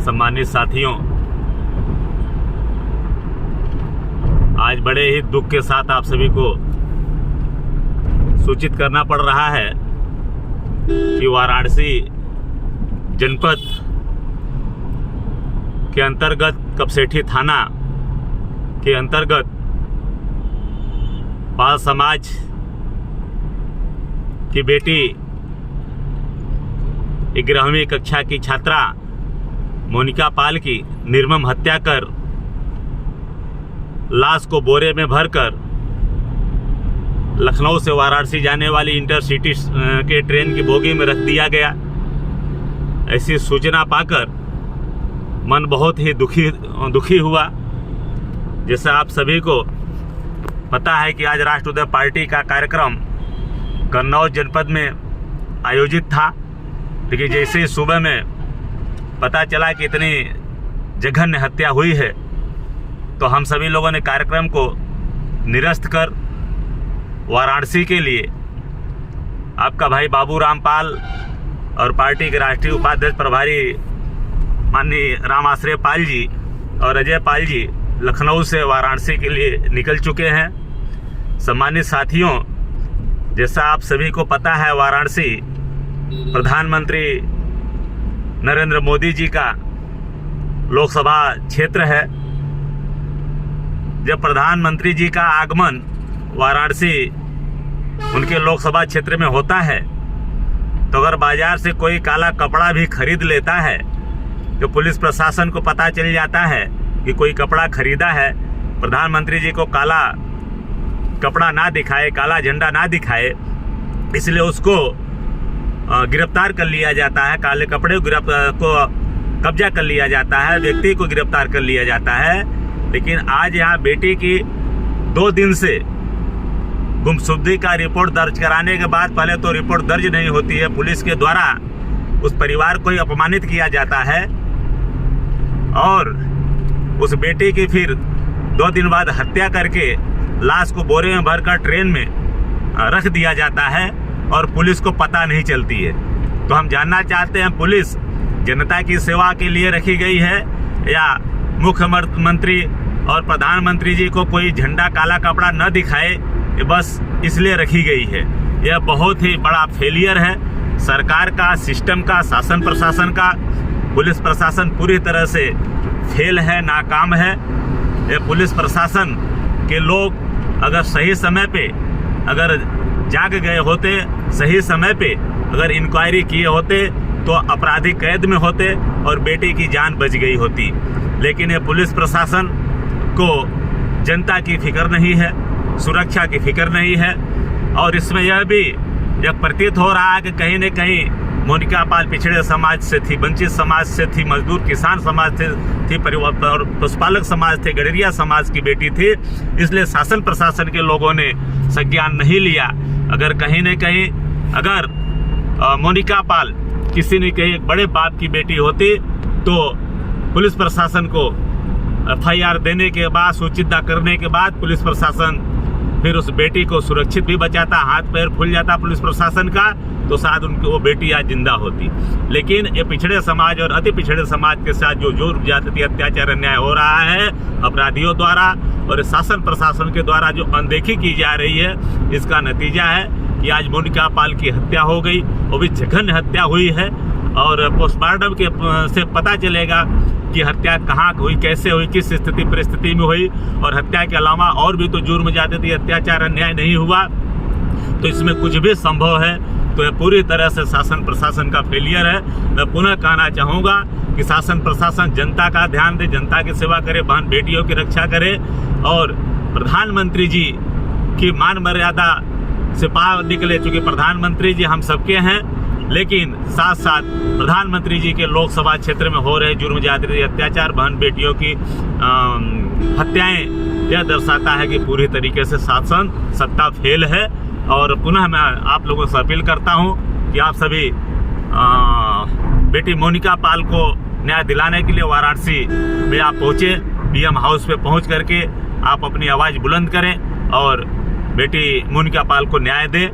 सम्मानित साथियों, आज बड़े ही दुख के साथ आप सभी को सूचित करना पड़ रहा है कि वाराणसी जनपद के अंतर्गत कपसेठी थाना के अंतर्गत पाल समाज की बेटी 11वीं कक्षा की छात्रा मोनिका पाल की निर्मम हत्या कर लाश को बोरे में भरकर लखनऊ से वाराणसी जाने वाली इंटरसिटी के ट्रेन की बोगी में रख दिया गया। ऐसी सूचना पाकर मन बहुत ही दुखी हुआ। जैसा आप सभी को पता है कि आज राष्ट्रोदय पार्टी का कार्यक्रम कन्नौज जनपद में आयोजित था, लेकिन जैसे ही सुबह में पता चला कि इतनी जघन्य हत्या हुई है तो हम सभी लोगों ने कार्यक्रम को निरस्त कर वाराणसी के लिए आपका भाई बाबू रामपाल और पार्टी के राष्ट्रीय उपाध्यक्ष प्रभारी माननीय राम आश्रय पाल जी और अजय पाल जी लखनऊ से वाराणसी के लिए निकल चुके हैं। सम्मानित साथियों, जैसा आप सभी को पता है, वाराणसी प्रधानमंत्री नरेंद्र मोदी जी का लोकसभा क्षेत्र है। जब प्रधानमंत्री जी का आगमन वाराणसी उनके लोकसभा क्षेत्र में होता है तो अगर बाजार से कोई काला कपड़ा भी खरीद लेता है तो पुलिस प्रशासन को पता चल जाता है कि कोई कपड़ा खरीदा है, प्रधानमंत्री जी को काला कपड़ा ना दिखाए, काला झंडा ना दिखाए, इसलिए उसको गिरफ्तार कर लिया जाता है, काले कपड़े को कब्जा कर लिया जाता है, व्यक्ति को गिरफ्तार कर लिया जाता है। लेकिन आज यहाँ बेटी की 2 दिन से गुमशुदगी का रिपोर्ट दर्ज कराने के बाद, पहले तो रिपोर्ट दर्ज नहीं होती है, पुलिस के द्वारा उस परिवार को ही अपमानित किया जाता है और उस बेटी की फिर 2 दिन बाद हत्या करके लाश को बोरे में भरकर ट्रेन में रख दिया जाता है और पुलिस को पता नहीं चलती है। तो हम जानना चाहते हैं, पुलिस जनता की सेवा के लिए रखी गई है या मुख्यमंत्री और प्रधानमंत्री जी को कोई झंडा काला कपड़ा न दिखाए ये बस इसलिए रखी गई है? यह बहुत ही बड़ा फेलियर है सरकार का, सिस्टम का, शासन प्रशासन का। पुलिस प्रशासन पूरी तरह से फेल है, नाकाम है। ये पुलिस प्रशासन के लोग अगर सही समय पे अगर जाग गए होते, सही समय पे अगर इंक्वायरी किए होते तो अपराधी कैद में होते और बेटी की जान बच गई होती। लेकिन ये पुलिस प्रशासन को जनता की फिक्र नहीं है, सुरक्षा की फिक्र नहीं है और इसमें यह भी प्रतीत हो रहा है कि कहीं न कहीं मोनिका पाल पिछड़े समाज से थी, वंचित समाज से थी, मजदूर किसान समाज से थी, पशुपालक समाज थे, गडरिया समाज की बेटी थी, इसलिए शासन प्रशासन के लोगों ने संज्ञान नहीं लिया। अगर कहीं न कहीं अगर मोनिका पाल किसी ने कहीं बड़े बाप की बेटी होती तो पुलिस प्रशासन को FIR देने के बाद, सूचित करने के बाद पुलिस प्रशासन फिर उस बेटी को सुरक्षित भी बचाता, हाथ पैर फूल जाता पुलिस प्रशासन का, तो शायद उनकी वो बेटी आज जिंदा होती। लेकिन ये पिछड़े समाज और अति पिछड़े समाज के साथ जो ज्यादती, अत्याचार, अन्याय हो रहा है अपराधियों द्वारा और शासन प्रशासन के द्वारा जो अनदेखी की जा रही है, इसका नतीजा है कि आज मोनिका पाल की हत्या हो गई, वो भी जघन्य हत्या हुई है और पोस्टमार्टम के से पता चलेगा कि हत्या कहाँ हुई, कैसे हुई, किस स्थिति परिस्थिति में हुई और हत्या के अलावा और भी तो जुर्म ज्यादती, अत्याचार, अन्याय नहीं हुआ तो इसमें कुछ भी संभव है। तो यह पूरी तरह से शासन प्रशासन का फेलियर है। मैं पुनः कहना चाहूँगा कि शासन प्रशासन जनता का ध्यान दे, जनता की सेवा करे, बहन बेटियों की रक्षा करे और प्रधानमंत्री जी की मान मर्यादा से बाहर निकले। चूँकि प्रधानमंत्री जी हम सबके हैं, लेकिन साथ साथ प्रधानमंत्री जी के लोकसभा क्षेत्र में हो रहे जुर्म, ज्यादती, अत्याचार, बहन बेटियों की हत्याएं, यह दर्शाता है कि पूरी तरीके से शासन सत्ता फेल है। और पुनः मैं आप लोगों से अपील करता हूं कि आप सभी बेटी मोनिका पाल को न्याय दिलाने के लिए वाराणसी में आप पहुंचे, BM हाउस पे पहुंच करके आप अपनी आवाज़ बुलंद करें और बेटी मोनिका पाल को न्याय दें।